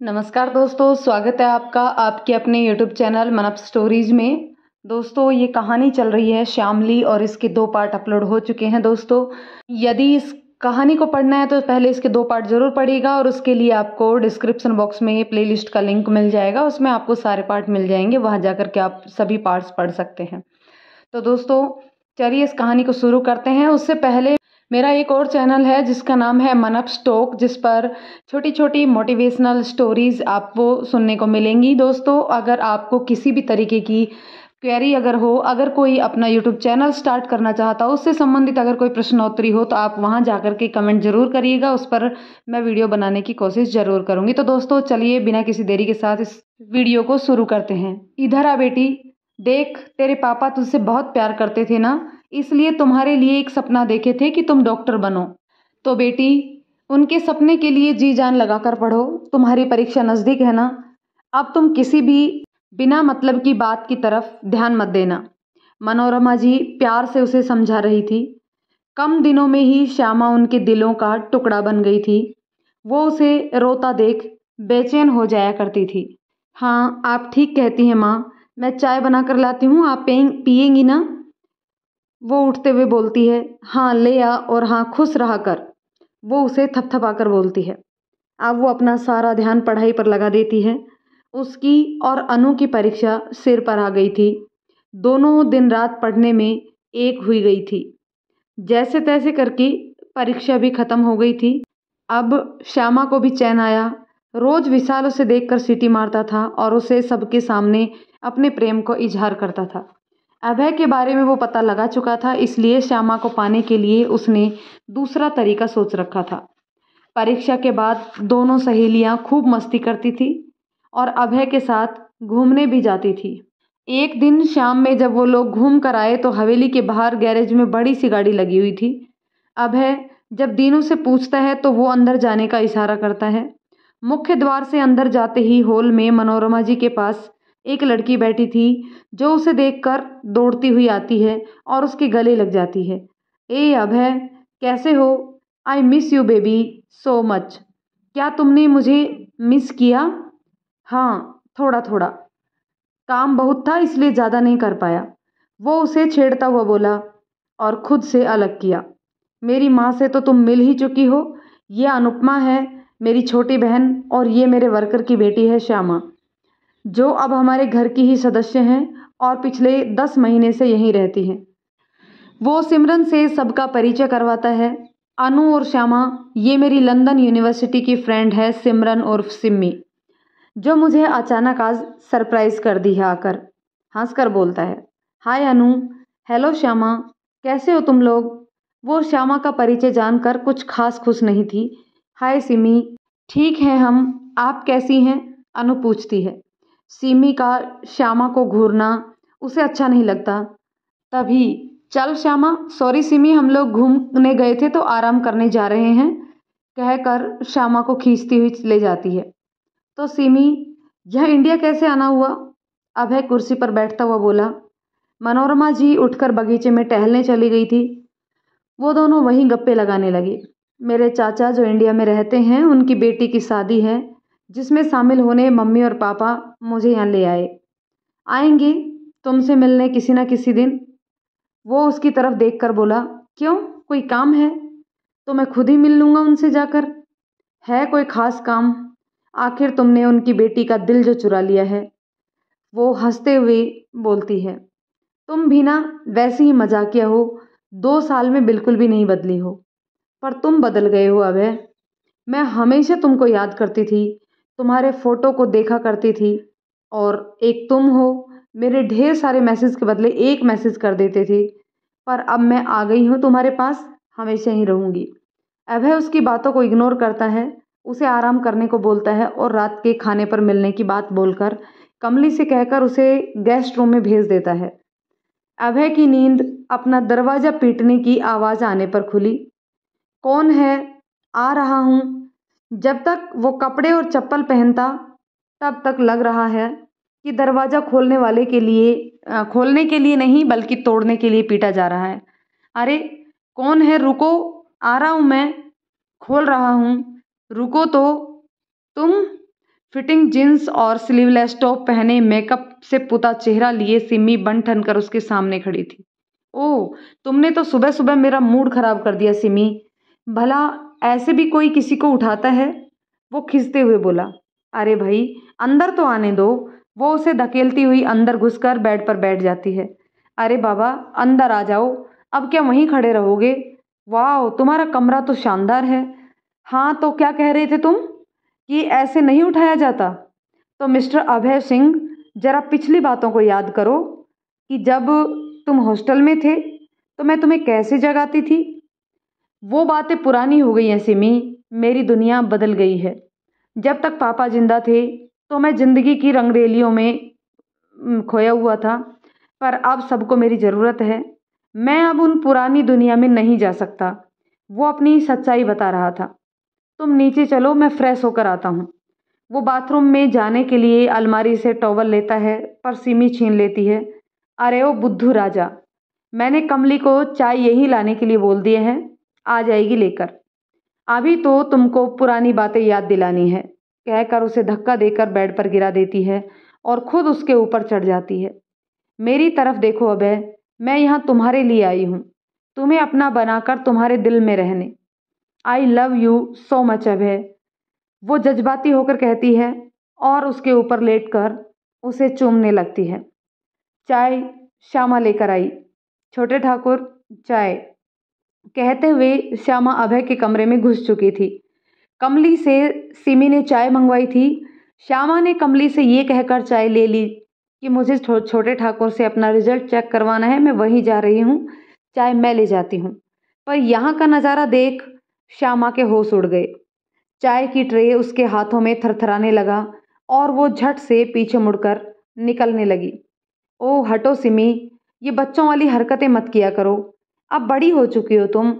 नमस्कार दोस्तों, स्वागत है आपका आपके अपने यूट्यूब चैनल मनप स्टोरीज में। दोस्तों, ये कहानी चल रही है श्यामली और इसके 2 पार्ट अपलोड हो चुके हैं। दोस्तों, यदि इस कहानी को पढ़ना है तो पहले इसके 2 पार्ट ज़रूर पढ़िएगा और उसके लिए आपको डिस्क्रिप्शन बॉक्स में प्लेलिस्ट का लिंक मिल जाएगा। उसमें आपको सारे पार्ट मिल जाएंगे, वहाँ जाकर के आप सभी पार्ट्स पढ़ सकते हैं। तो दोस्तों, चलिए इस कहानी को शुरू करते हैं। उससे पहले मेरा एक और चैनल है जिसका नाम है मनप स्टोक, जिस पर छोटी छोटी मोटिवेशनल स्टोरीज़ आपको सुनने को मिलेंगी। दोस्तों, अगर आपको किसी भी तरीके की क्वेरी अगर हो, अगर कोई अपना यूट्यूब चैनल स्टार्ट करना चाहता हो, उससे संबंधित अगर कोई प्रश्नोत्तरी हो, तो आप वहां जाकर के कमेंट जरूर करिएगा। उस पर मैं वीडियो बनाने की कोशिश जरूर करूंगी। तो दोस्तों, चलिए बिना किसी देरी के साथ इस वीडियो को शुरू करते हैं। इधर आ बेटी, देख, तेरे पापा तुझसे बहुत प्यार करते थे ना, इसलिए तुम्हारे लिए एक सपना देखे थे कि तुम डॉक्टर बनो। तो बेटी, उनके सपने के लिए जी जान लगाकर पढ़ो। तुम्हारी परीक्षा नज़दीक है ना। अब तुम किसी भी बिना मतलब की बात की तरफ ध्यान मत देना। मनोरमा जी प्यार से उसे समझा रही थी। कम दिनों में ही श्यामा उनके दिलों का टुकड़ा बन गई थी। वो उसे रोता देख बेचैन हो जाया करती थी। हाँ, आप ठीक कहती हैं माँ, मैं चाय बना कर लाती हूँ, आप पियेंगी ना। वो उठते हुए बोलती है। हाँ ले आ, और हाँ खुश रहा कर। वो उसे थपथपाकर बोलती है। अब वो अपना सारा ध्यान पढ़ाई पर लगा देती है। उसकी और अनु की परीक्षा सिर पर आ गई थी। दोनों दिन रात पढ़ने में एक हुई गई थी। जैसे तैसे करके परीक्षा भी खत्म हो गई थी। अब श्यामा को भी चैन आया। रोज विशाल उसे देखकर सीटी मारता था और उसे सबके सामने अपने प्रेम को इजहार करता था। अभय के बारे में वो पता लगा चुका था, इसलिए श्यामा को पाने के लिए उसने दूसरा तरीका सोच रखा था। परीक्षा के बाद दोनों सहेलियां खूब मस्ती करती थी और अभय के साथ घूमने भी जाती थी। एक दिन शाम में जब वो लोग घूम कर आए तो हवेली के बाहर गैरेज में बड़ी सी गाड़ी लगी हुई थी। अभय जब दीनू से पूछता है तो वो अंदर जाने का इशारा करता है। मुख्य द्वार से अंदर जाते ही हॉल में मनोरमा जी के पास एक लड़की बैठी थी, जो उसे देखकर दौड़ती हुई आती है और उसके गले लग जाती है। ए अभय, कैसे हो? I miss you baby so much. क्या तुमने मुझे मिस किया? हाँ, थोड़ा थोड़ा। काम बहुत था इसलिए ज़्यादा नहीं कर पाया। वो उसे छेड़ता हुआ बोला और खुद से अलग किया। मेरी माँ से तो तुम मिल ही चुकी हो। ये अनुपमा है, मेरी छोटी बहन, और ये मेरे वर्कर की बेटी है श्यामा, जो अब हमारे घर की ही सदस्य हैं और पिछले 10 महीने से यहीं रहती हैं। वो सिमरन से सबका परिचय करवाता है। अनु और श्यामा, ये मेरी लंदन यूनिवर्सिटी की फ्रेंड है सिमरन और सिम्मी, जो मुझे अचानक आज सरप्राइज कर दी है आकर। हंसकर बोलता है। हाय अनु। हेलो श्यामा, कैसे हो तुम लोग? वो श्यामा का परिचय जानकर कुछ खास खुश नहीं थी। हाय सिमी, ठीक है हम, आप कैसी हैं? अनु पूछती है। सिमी का श्यामा को घूरना उसे अच्छा नहीं लगता। तभी, चल श्यामा, सॉरी सिमी, हम लोग घूमने गए थे तो आराम करने जा रहे हैं, कहकर श्यामा को खींचती हुई ले जाती है। तो सिमी, यह इंडिया कैसे आना हुआ? अभय कुर्सी पर बैठता हुआ बोला। मनोरमा जी उठकर बगीचे में टहलने चली गई थी। वो दोनों वहीं गप्पे लगाने लगे। मेरे चाचा जो इंडिया में रहते हैं, उनकी बेटी की शादी है, जिसमें शामिल होने मम्मी और पापा मुझे यहाँ ले आए। आएंगे तुमसे मिलने किसी ना किसी दिन। वो उसकी तरफ देखकर बोला। क्यों, कोई काम है? तो मैं खुद ही मिल लूँगा उनसे जाकर। है कोई खास काम? आखिर तुमने उनकी बेटी का दिल जो चुरा लिया है। वो हंसते हुए बोलती है। तुम भी ना वैसी ही मजाकिया हो, 2 साल में बिल्कुल भी नहीं बदली हो। पर तुम बदल गए हो अभय। मैं हमेशा तुमको याद करती थी, तुम्हारे फोटो को देखा करती थी, और एक तुम हो, मेरे ढेर सारे मैसेज के बदले एक मैसेज कर देते थे। पर अब मैं आ गई हूँ तुम्हारे पास, हमेशा ही रहूँगी। अभय उसकी बातों को इग्नोर करता है, उसे आराम करने को बोलता है और रात के खाने पर मिलने की बात बोलकर कमली से कहकर उसे गेस्ट रूम में भेज देता है। अभय की नींद अपना दरवाजा पीटने की आवाज़ आने पर खुली। कौन है? आ रहा हूँ। जब तक वो कपड़े और चप्पल पहनता, तब तक लग रहा है कि दरवाज़ा खोलने के लिए नहीं बल्कि तोड़ने के लिए पीटा जा रहा है। अरे कौन है? रुको, आ रहा हूँ मैं, खोल रहा हूँ, रुको तो। तुम फिटिंग जींस और स्लीवलेस टॉप पहने मेकअप से पुता चेहरा लिए सिमी बन ठन कर उसके सामने खड़ी थी। ओह, तुमने तो सुबह सुबह मेरा मूड खराब कर दिया सिमी। भला ऐसे भी कोई किसी को उठाता है? वो खिंचते हुए बोला। अरे भाई, अंदर तो आने दो। वो उसे धकेलती हुई अंदर घुसकर बेड पर बैठ जाती है। अरे बाबा, अंदर आ जाओ। अब क्या वहीं खड़े रहोगे? वाह, तुम्हारा कमरा तो शानदार है। हाँ, तो क्या कह रहे थे तुम कि ऐसे नहीं उठाया जाता? तो मिस्टर अभय सिंह, जरा पिछली बातों को याद करो कि जब तुम हॉस्टल में थे तो मैं तुम्हें कैसे जगाती थी। वो बातें पुरानी हो गई हैं सिमी। मेरी दुनिया बदल गई है। जब तक पापा जिंदा थे तो मैं जिंदगी की रंगरेलियों में खोया हुआ था, पर अब सबको मेरी ज़रूरत है। मैं अब उन पुरानी दुनिया में नहीं जा सकता। वो अपनी सच्चाई बता रहा था। तुम नीचे चलो, मैं फ्रेश होकर आता हूँ। वो बाथरूम में जाने के लिए अलमारी से टॉवल लेता है, पर सिमी छीन लेती है। अरे ओ बुद्धू राजा, मैंने कमली को चाय यही लाने के लिए बोल दिए हैं, आ जाएगी लेकर। अभी तो तुमको पुरानी बातें याद दिलानी है, कहकर उसे धक्का देकर बेड पर गिरा देती है और खुद उसके ऊपर चढ़ जाती है। मेरी तरफ देखो अभय, मैं यहाँ तुम्हारे लिए आई हूँ, तुम्हें अपना बनाकर तुम्हारे दिल में रहने। I love you so much Abhay, वो जज्बाती होकर कहती है और उसके ऊपर लेटकर उसे चूमने लगती है। चाय श्यामा लेकर आई। छोटे ठाकुर, चाय, कहते हुए श्यामा अभय के कमरे में घुस चुकी थी। कमली से सिमी ने चाय मंगवाई थी। श्यामा ने कमली से ये कहकर चाय ले ली कि मुझे छोटे ठाकुर से अपना रिजल्ट चेक करवाना है, मैं वहीं जा रही हूँ, चाय मैं ले जाती हूँ। पर यहाँ का नज़ारा देख श्यामा के होश उड़ गए। चाय की ट्रे उसके हाथों में थरथराने लगा और वो झट से पीछे मुड़कर निकलने लगी। ओह हटो सिमी, ये बच्चों वाली हरकतें मत किया करो, अब बड़ी हो चुकी हो तुम।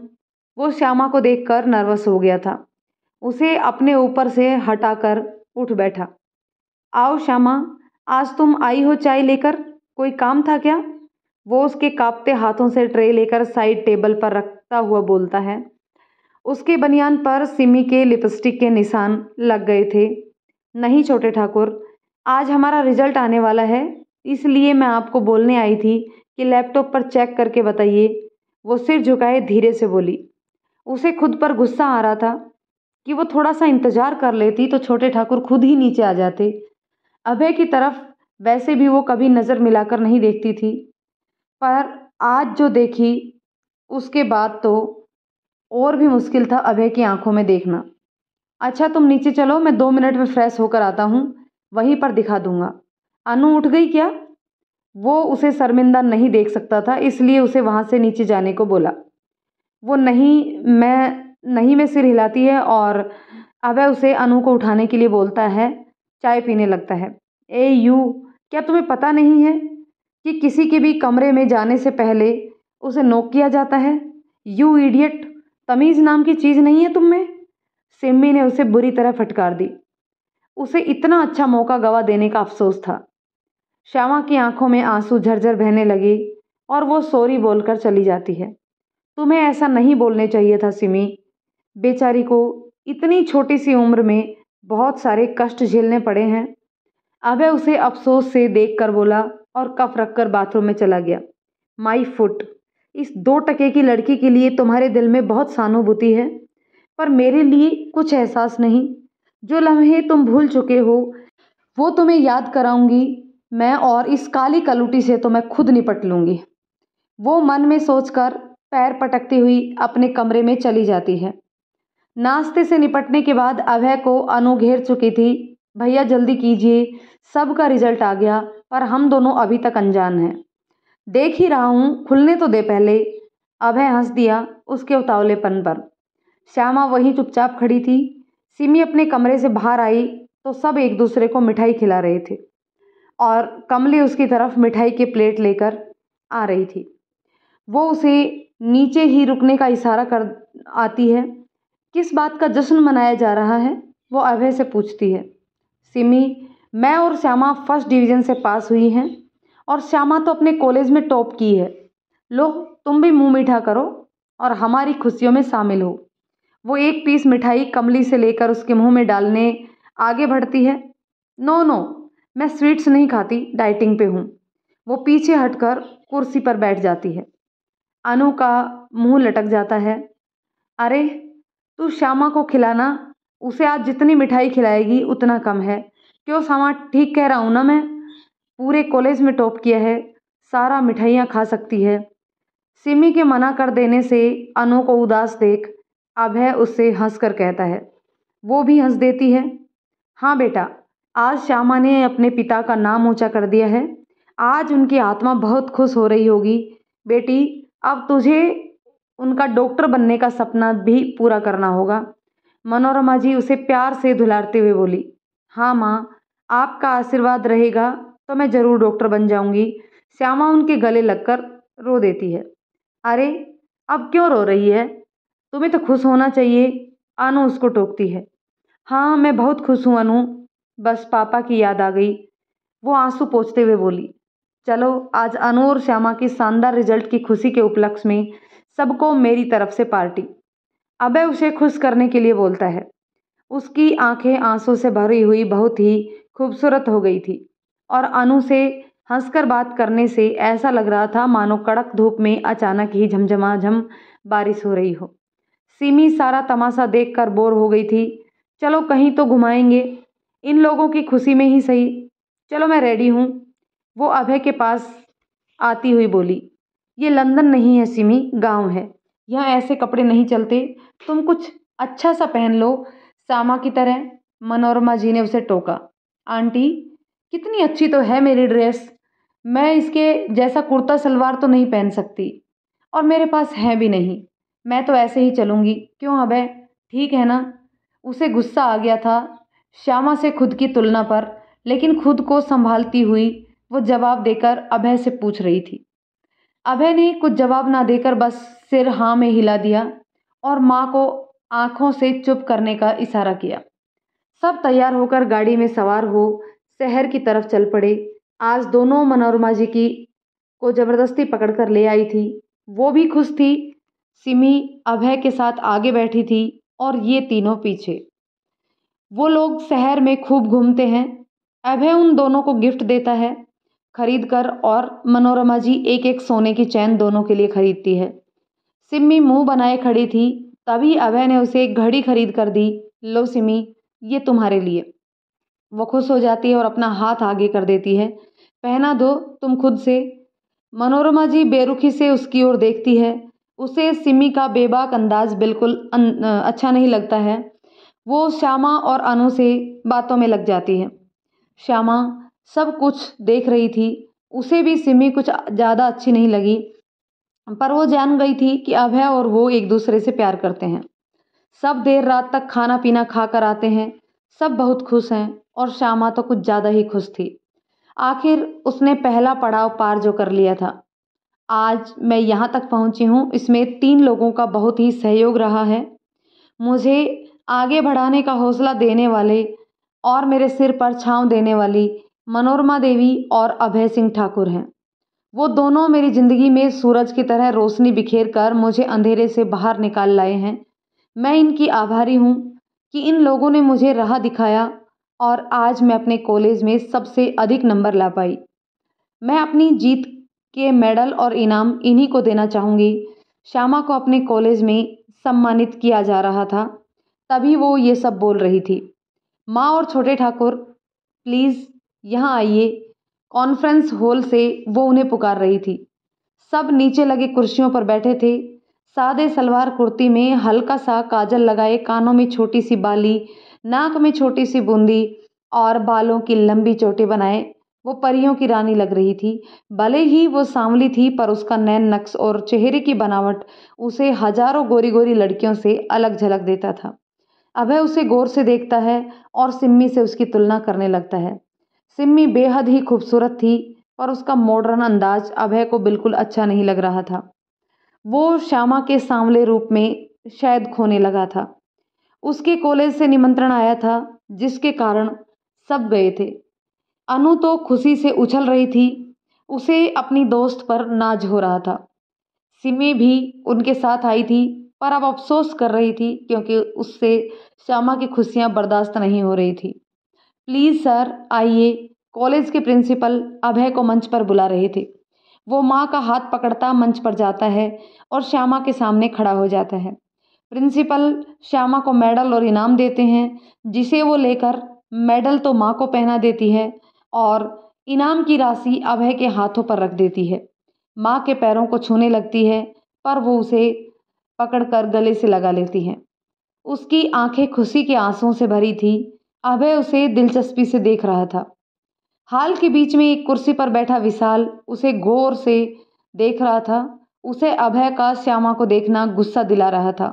वो श्यामा को देखकर नर्वस हो गया था। उसे अपने ऊपर से हटाकर उठ बैठा। आओ श्यामा, आज तुम आई हो चाय लेकर, कोई काम था क्या? वो उसके कांपते हाथों से ट्रे लेकर साइड टेबल पर रखता हुआ बोलता है। उसके बनियान पर सिमी के लिपस्टिक के निशान लग गए थे। नहीं छोटे ठाकुर, आज हमारा रिजल्ट आने वाला है, इसलिए मैं आपको बोलने आई थी कि लैपटॉप पर चेक करके बताइए। वो सिर झुकाए धीरे से बोली। उसे खुद पर गुस्सा आ रहा था कि वो थोड़ा सा इंतजार कर लेती तो छोटे ठाकुर खुद ही नीचे आ जाते। अभय की तरफ वैसे भी वो कभी नज़र मिलाकर नहीं देखती थी, पर आज जो देखी उसके बाद तो और भी मुश्किल था अभय की आंखों में देखना। अच्छा तुम नीचे चलो, मैं 2 मिनट में फ्रेश होकर आता हूँ, वहीं पर दिखा दूंगा। अनु उठ गई क्या? वो उसे शर्मिंदा नहीं देख सकता था, इसलिए उसे वहाँ से नीचे जाने को बोला। वो नहीं में सिर हिलाती है और अभय उसे अनु को उठाने के लिए बोलता है। चाय पीने लगता है। ए यू, क्या तुम्हें पता नहीं है कि किसी के भी कमरे में जाने से पहले उसे नॉक किया जाता है? यू इडियट, तमीज़ नाम की चीज़ नहीं है तुम में। सिम्मी ने उसे बुरी तरह फटकार दी। उसे इतना अच्छा मौका गवा देने का अफसोस था। श्यामा की आंखों में आंसू झरझर बहने लगे और वो सॉरी बोलकर चली जाती है। तुम्हें ऐसा नहीं बोलने चाहिए था सिमी। बेचारी को इतनी छोटी सी उम्र में बहुत सारे कष्ट झेलने पड़े हैं। अभय उसे अफसोस से देखकर बोला और कफ रखकर बाथरूम में चला गया। माई फुट, इस 2 टके की लड़की के लिए तुम्हारे दिल में बहुत सहानुभूति है, पर मेरे लिए कुछ एहसास नहीं। जो लम्हे तुम भूल चुके हो वो तुम्हें याद कराऊंगी मैं, और इस काली कलूटी से तो मैं खुद निपट लूंगी। वो मन में सोचकर पैर पटकती हुई अपने कमरे में चली जाती है। नाश्ते से निपटने के बाद अभय को अनु घेर चुकी थी। भैया जल्दी कीजिए, सबका रिजल्ट आ गया, पर हम दोनों अभी तक अनजान हैं। देख ही रहा हूँ, खुलने तो दे पहले। अभय हंस दिया उसके उतावलेपन पर। श्यामा वहीं चुपचाप खड़ी थी। सिमी अपने कमरे से बाहर आई तो सब एक दूसरे को मिठाई खिला रहे थे और कमली उसकी तरफ मिठाई की प्लेट लेकर आ रही थी। वो उसे नीचे ही रुकने का इशारा कर आती है। किस बात का जश्न मनाया जा रहा है? वो अभय से पूछती है। सिमी, मैं और श्यामा फर्स्ट डिवीज़न से पास हुई हैं और श्यामा तो अपने कॉलेज में टॉप की है। लो तुम भी मुंह मीठा करो और हमारी खुशियों में शामिल हो। वो एक पीस मिठाई कमली से लेकर उसके मुंह में डालने आगे बढ़ती है। नो नो, मैं स्वीट्स नहीं खाती, डाइटिंग पे हूँ। वो पीछे हटकर कुर्सी पर बैठ जाती है। अनु का मुंह लटक जाता है। अरे, तू श्यामा को खिलाना, उसे आज जितनी मिठाई खिलाएगी उतना कम है। क्यों सामा, ठीक कह रहा हूँ ना मैं? पूरे कॉलेज में टॉप किया है, सारा मिठाइयाँ खा सकती है। सिमी के मना कर देने से अनु को उदास देख अभय उससे हंसकर कहता है। वो भी हंस देती है। हाँ बेटा, आज श्यामा ने अपने पिता का नाम ऊंचा कर दिया है। आज उनकी आत्मा बहुत खुश हो रही होगी। बेटी, अब तुझे उनका डॉक्टर बनने का सपना भी पूरा करना होगा। मनोरमा जी उसे प्यार से दुलारते हुए बोली। हाँ माँ, आपका आशीर्वाद रहेगा तो मैं ज़रूर डॉक्टर बन जाऊंगी। श्यामा उनके गले लगकर रो देती है। अरे, अब क्यों रो रही है? तुम्हें तो खुश होना चाहिए, अनु उसको टोकती है। हाँ, मैं बहुत खुश हूँ अनु, बस पापा की याद आ गई, वो आंसू पोंछते हुए बोली। चलो, आज अनु और श्यामा की शानदार रिजल्ट की खुशी के उपलक्ष्य में सबको मेरी तरफ से पार्टी। अबे उसे खुश करने के लिए बोलता है। उसकी आंखें आंसू से भरी हुई बहुत ही खूबसूरत हो गई थी और अनु से हंसकर बात करने से ऐसा लग रहा था मानो कड़क धूप में अचानक ही झमझमाझम बारिश हो रही हो। सिमी सारा तमाशा देखकर बोर हो गई थी। चलो कहीं तो घुमाएंगे, इन लोगों की खुशी में ही सही। चलो मैं रेडी हूँ, वो अभय के पास आती हुई बोली। ये लंदन नहीं है सिमी, गांव है। यहाँ ऐसे कपड़े नहीं चलते, तुम कुछ अच्छा सा पहन लो, सामा की तरह। मनोरमा जी ने उसे टोका। आंटी, कितनी अच्छी तो है मेरी ड्रेस, मैं इसके जैसा कुर्ता सलवार तो नहीं पहन सकती, और मेरे पास है भी नहीं। मैं तो ऐसे ही चलूँगी, क्यों अभय, ठीक है ना? उसे गुस्सा आ गया था श्यामा से खुद की तुलना पर, लेकिन खुद को संभालती हुई वो जवाब देकर अभय से पूछ रही थी। अभय ने कुछ जवाब ना देकर बस सिर हाँ में हिला दिया और माँ को आंखों से चुप करने का इशारा किया। सब तैयार होकर गाड़ी में सवार हो शहर की तरफ चल पड़े। आज दोनों मनोरमा जी की को जबरदस्ती पकड़कर ले आई थी। वो भी खुश थी। सिमी अभय के साथ आगे बैठी थी और ये तीनों पीछे। वो लोग शहर में खूब घूमते हैं। अभय उन दोनों को गिफ्ट देता है खरीद कर, और मनोरमा जी एक एक सोने की चैन दोनों के लिए खरीदती है। सिमी मुंह बनाए खड़ी थी, तभी अभय ने उसे एक घड़ी खरीद कर दी। लो सिमी, ये तुम्हारे लिए। वो खुश हो जाती है और अपना हाथ आगे कर देती है। पहना दो तुम खुद से। मनोरमा जी बेरुखी से उसकी ओर देखती है। उसे सिमी का बेबाक अंदाज बिल्कुल अच्छा नहीं लगता है। वो श्यामा और अनु से बातों में लग जाती है। श्यामा सब कुछ देख रही थी। उसे भी सिमी कुछ ज़्यादा अच्छी नहीं लगी, पर वो जान गई थी कि अभय और वो एक दूसरे से प्यार करते हैं। सब देर रात तक खाना पीना खा कर आते हैं। सब बहुत खुश हैं और श्यामा तो कुछ ज़्यादा ही खुश थी। आखिर उसने पहला पड़ाव पार जो कर लिया था। आज मैं यहाँ तक पहुँची हूँ, इसमें 3 लोगों का बहुत ही सहयोग रहा है। मुझे आगे बढ़ाने का हौसला देने वाले और मेरे सिर पर छांव देने वाली मनोरमा देवी और अभय सिंह ठाकुर हैं। वो दोनों मेरी ज़िंदगी में सूरज की तरह रोशनी बिखेर कर मुझे अंधेरे से बाहर निकाल लाए हैं। मैं इनकी आभारी हूँ कि इन लोगों ने मुझे राह दिखाया और आज मैं अपने कॉलेज में सबसे अधिक नंबर ला पाई। मैं अपनी जीत के मेडल और इनाम इन्हीं को देना चाहूँगी। श्यामा को अपने कॉलेज में सम्मानित किया जा रहा था, तभी वो ये सब बोल रही थी। माँ और छोटे ठाकुर, प्लीज़ यहाँ आइए। कॉन्फ्रेंस हॉल से वो उन्हें पुकार रही थी। सब नीचे लगे कुर्सियों पर बैठे थे। सादे सलवार कुर्ती में हल्का सा काजल लगाए, कानों में छोटी सी बाली, नाक में छोटी सी बूंदी और बालों की लंबी चोटी बनाए वो परियों की रानी लग रही थी। भले ही वो सांवली थी, पर उसका नैन नक्श और चेहरे की बनावट उसे हजारों गोरी गोरी लड़कियों से अलग झलक देता था। अभय उसे गौर से देखता है और सिम्मी से उसकी तुलना करने लगता है। सिम्मी बेहद ही खूबसूरत थी, पर उसका मॉडर्न अंदाज अभय को बिल्कुल अच्छा नहीं लग रहा था। वो श्यामा के सांवले रूप में शायद खोने लगा था। उसके कॉलेज से निमंत्रण आया था, जिसके कारण सब गए थे। अनु तो खुशी से उछल रही थी। उसे अपनी दोस्त पर नाज हो रहा था। सिमी भी उनके साथ आई थी, पर अब अफसोस कर रही थी क्योंकि उससे श्यामा की खुशियां बर्दाश्त नहीं हो रही थी। प्लीज़ सर आइए। कॉलेज के प्रिंसिपल अभय को मंच पर बुला रहे थे। वो माँ का हाथ पकड़ता मंच पर जाता है और श्यामा के सामने खड़ा हो जाता है। प्रिंसिपल श्यामा को मेडल और इनाम देते हैं, जिसे वो लेकर मेडल तो माँ को पहना देती है और इनाम की राशि अभय के हाथों पर रख देती है। माँ के पैरों को छूने लगती है, पर वो उसे पकड़कर गले से लगा लेती है। उसकी आंखें खुशी के आंसुओं से भरी थी। अभय उसे दिलचस्पी से देख रहा था। हाल के बीच में एक कुर्सी पर बैठा विशाल उसे गौर से देख रहा था। उसे अभय का श्यामा को देखना गुस्सा दिला रहा था।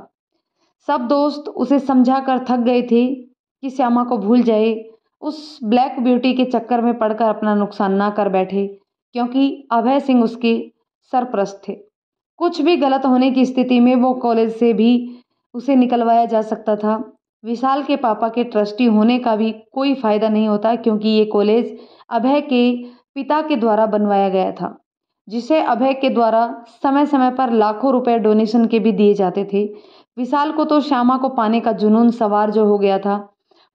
सब दोस्त उसे समझा कर थक गए थे कि श्यामा को भूल जाए, उस ब्लैक ब्यूटी के चक्कर में पड़कर अपना नुकसान ना कर बैठे, क्योंकि अभय सिंह उसके सरप्रस्त थे। कुछ भी गलत होने की स्थिति में वो कॉलेज से भी उसे निकलवाया जा सकता था। विशाल के पापा के ट्रस्टी होने का भी कोई फायदा नहीं होता, क्योंकि ये कॉलेज अभय के पिता के द्वारा बनवाया गया था, जिसे अभय के द्वारा समय समय पर लाखों रुपए डोनेशन के भी दिए जाते थे। विशाल को तो श्यामा को पाने का जुनून सवार जो हो गया था।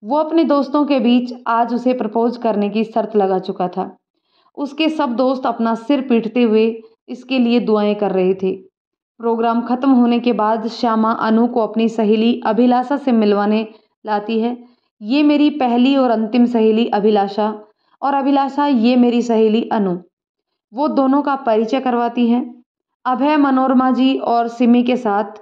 वो अपने दोस्तों के बीच आज उसे प्रपोज करने की शर्त लगा चुका था। उसके सब दोस्त अपना सिर पीटते हुए इसके लिए दुआएं कर रहे थे। प्रोग्राम खत्म होने के बाद श्यामा अनु को अपनी सहेली अभिलाषा से मिलवाने लाती है। ये मेरी पहली और अंतिम सहेली अभिलाषा, और अभिलाषा ये मेरी सहेली अनु। वो दोनों का परिचय करवाती है। अभय मनोरमा जी और सिमी के साथ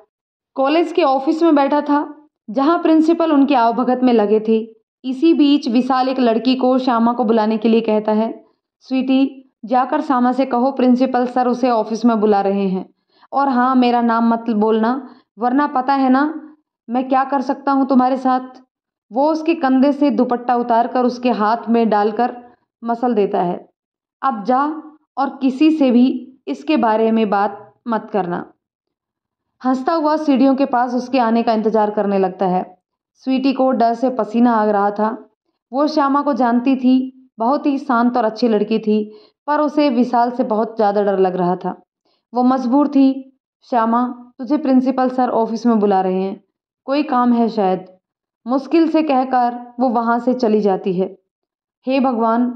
कॉलेज के ऑफिस में बैठा था, जहां प्रिंसिपल उनके आवभगत में लगे थे। इसी बीच विशाल एक लड़की को श्यामा को बुलाने के लिए कहता है। स्वीटी, जाकर श्यामा से कहो प्रिंसिपल सर उसे ऑफिस में बुला रहे हैं, और हाँ, मेरा नाम मत बोलना, वरना पता है ना मैं क्या कर सकता हूँ तुम्हारे साथ। वो उसके कंधे से दुपट्टा उतार कर उसके हाथ में डालकर मसल देता है। अब जा और किसी से भी इसके बारे में बात मत करना। हंसता हुआ सीढ़ियों के पास उसके आने का इंतजार करने लगता है। स्वीटी को डर से पसीना आ रहा था। वो श्यामा को जानती थी, बहुत ही शांत और अच्छी लड़की थी, पर उसे विशाल से बहुत ज़्यादा डर लग रहा था। वो मजबूर थी। श्यामा, तुझे प्रिंसिपल सर ऑफिस में बुला रहे हैं, कोई काम है शायद, मुश्किल से कहकर वो वहाँ से चली जाती है। हे भगवान,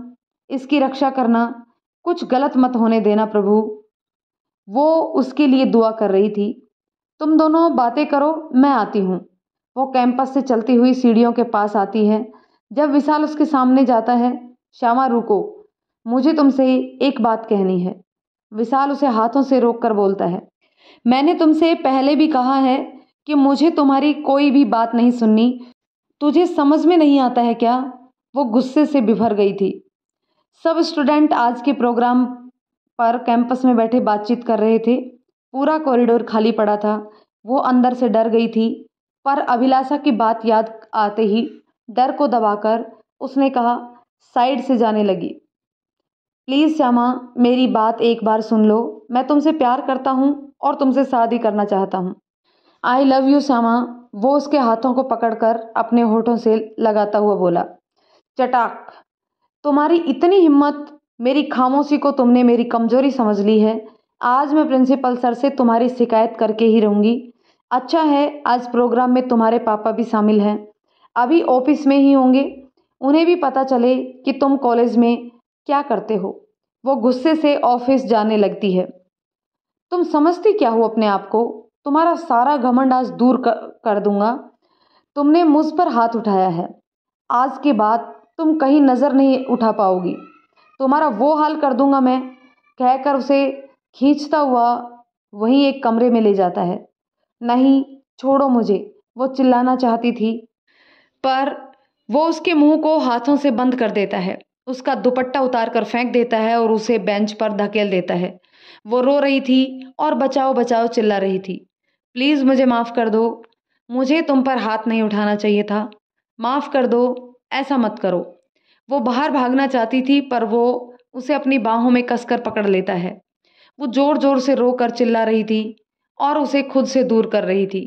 इसकी रक्षा करना, कुछ गलत मत होने देना प्रभु। वो उसके लिए दुआ कर रही थी। तुम दोनों बातें करो, मैं आती हूँ। वो कैंपस से चलती हुई सीढ़ियों के पास आती है। जब विशाल उसके सामने जाता है, श्यामा रुको, मुझे तुमसे एक बात कहनी है। विशाल उसे हाथों से रोककर बोलता है, मैंने तुमसे पहले भी कहा है कि मुझे तुम्हारी कोई भी बात नहीं सुननी, तुझे समझ में नहीं आता है क्या? वो गुस्से से बिभर गई थी। सब स्टूडेंट आज के प्रोग्राम पर कैंपस में बैठे बातचीत कर रहे थे। पूरा कॉरिडोर खाली पड़ा था। वो अंदर से डर गई थी, पर अभिलाषा की बात याद आते ही डर को दबाकर उसने कहा, साइड से जाने लगी। प्लीज़ श्यामा, मेरी बात एक बार सुन लो। मैं तुमसे प्यार करता हूँ और तुमसे शादी करना चाहता हूँ। आई लव यू श्यामा। वो उसके हाथों को पकड़कर अपने होठों से लगाता हुआ बोला। चटाक, तुम्हारी इतनी हिम्मत! मेरी खामोशी को तुमने मेरी कमजोरी समझ ली है। आज मैं प्रिंसिपल सर से तुम्हारी शिकायत करके ही रहूंगी। अच्छा है, आज प्रोग्राम में तुम्हारे पापा भी शामिल हैं, अभी ऑफिस में ही होंगे, उन्हें भी पता चले कि तुम कॉलेज में क्या करते हो। वो गुस्से से ऑफिस जाने लगती है। तुम समझती क्या हो अपने आप को? तुम्हारा सारा घमंड आज दूर कर दूंगा। तुमने मुझ पर हाथ उठाया है, आज के बाद तुम कहीं नजर नहीं उठा पाओगी। तुम्हारा वो हाल कर दूंगा मैं, कहकर उसे खींचता हुआ वहीं एक कमरे में ले जाता है। नहीं, छोड़ो मुझे, वो चिल्लाना चाहती थी, पर वो उसके मुंह को हाथों से बंद कर देता है, उसका दुपट्टा उतार कर फेंक देता है और उसे बेंच पर धकेल देता है। वो रो रही थी और बचाओ बचाओ चिल्ला रही थी। प्लीज़ मुझे माफ़ कर दो, मुझे तुम पर हाथ नहीं उठाना चाहिए था, माफ़ कर दो, ऐसा मत करो। वो बाहर भागना चाहती थी, पर वो उसे अपनी बाहों में कसकर पकड़ लेता है। वो जोर जोर से रोकर चिल्ला रही थी और उसे खुद से दूर कर रही थी।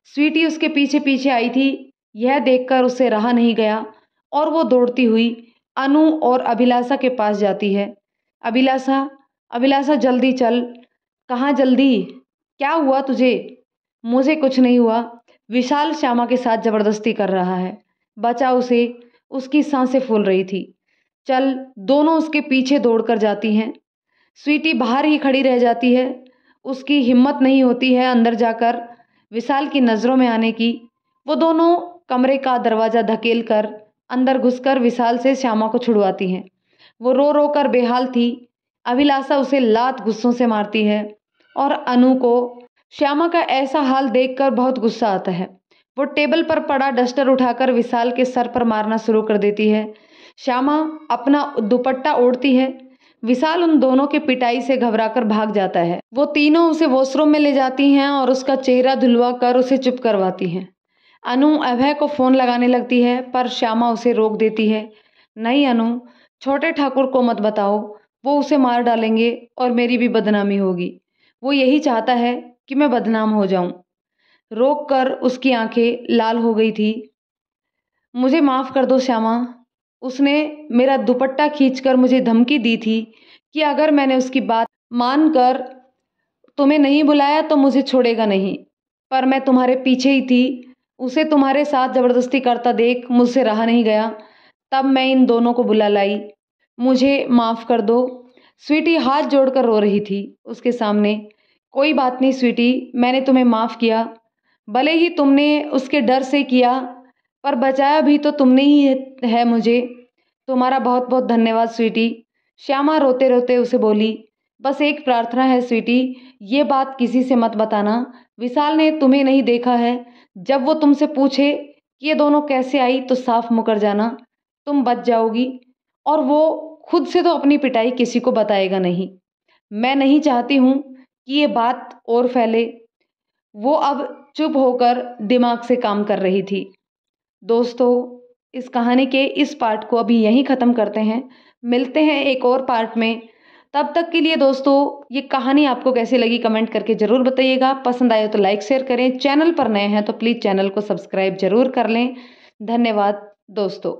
स्वीटी उसके पीछे पीछे आई थी। यह देखकर उसे रहा नहीं गया और वो दौड़ती हुई अनु और अभिलाषा के पास जाती है। अभिलाषा, अभिलाषा जल्दी चल। कहाँ जल्दी? क्या हुआ तुझे? मुझे कुछ नहीं हुआ। विशाल श्यामा के साथ जबरदस्ती कर रहा है, बचा उसे। उसकी सांसें फूल रही थी। चल, दोनों उसके पीछे दौड़कर जाती हैं। स्वीटी बाहर ही खड़ी रह जाती है। उसकी हिम्मत नहीं होती है अंदर जाकर विशाल की नज़रों में आने की। वो दोनों कमरे का दरवाज़ा धकेल कर अंदर घुसकर विशाल से श्यामा को छुड़वाती हैं। वो रो रो कर बेहाल थी। अभिलाषा उसे लात गुस्सों से मारती है और अनु को श्यामा का ऐसा हाल देखकर बहुत गुस्सा आता है। वो टेबल पर पड़ा डस्टर उठाकर विशाल के सर पर मारना शुरू कर देती है। श्यामा अपना दुपट्टा ओढ़ती है। विशाल उन दोनों की पिटाई से घबराकर भाग जाता है। वो तीनों उसे वॉशरूम में ले जाती हैं और उसका चेहरा धुलवा कर उसे चुप करवाती हैं। अनु अभय को फ़ोन लगाने लगती है पर श्यामा उसे रोक देती है। नहीं अनु, छोटे ठाकुर को मत बताओ, वो उसे मार डालेंगे और मेरी भी बदनामी होगी। वो यही चाहता है कि मैं बदनाम हो जाऊं। रोक कर उसकी आंखें लाल हो गई थी। मुझे माफ़ कर दो श्यामा, उसने मेरा दुपट्टा खींचकर मुझे धमकी दी थी कि अगर मैंने उसकी बात मानकर तुम्हें नहीं बुलाया तो मुझे छोड़ेगा नहीं। पर मैं तुम्हारे पीछे ही थी। उसे तुम्हारे साथ ज़बरदस्ती करता देख मुझसे रहा नहीं गया। तब मैं इन दोनों को बुला लाई। मुझे माफ़ कर दो। स्वीटी हाथ जोड़कर रो रही थी उसके सामने। कोई बात नहीं स्वीटी, मैंने तुम्हें माफ़ किया। भले ही तुमने उसके डर से किया, पर बचाया भी तो तुमने ही है मुझे। तुम्हारा बहुत बहुत धन्यवाद स्वीटी। श्यामा रोते रोते उसे बोली। बस एक प्रार्थना है स्वीटी, ये बात किसी से मत बताना। विशाल ने तुम्हें नहीं देखा है। जब वो तुमसे पूछे कि ये दोनों कैसे आई तो साफ मुकर जाना, तुम बच जाओगी। और वो खुद से तो अपनी पिटाई किसी को बताएगा नहीं। मैं नहीं चाहती हूँ कि ये बात और फैले। वो अब चुप होकर दिमाग से काम कर रही थी। दोस्तों, इस कहानी के इस पार्ट को अभी यहीं ख़त्म करते हैं। मिलते हैं एक और पार्ट में। तब तक के लिए दोस्तों, ये कहानी आपको कैसी लगी कमेंट करके ज़रूर बताइएगा। पसंद आए तो लाइक शेयर करें। चैनल पर नए हैं तो प्लीज़ चैनल को सब्सक्राइब ज़रूर कर लें। धन्यवाद दोस्तों।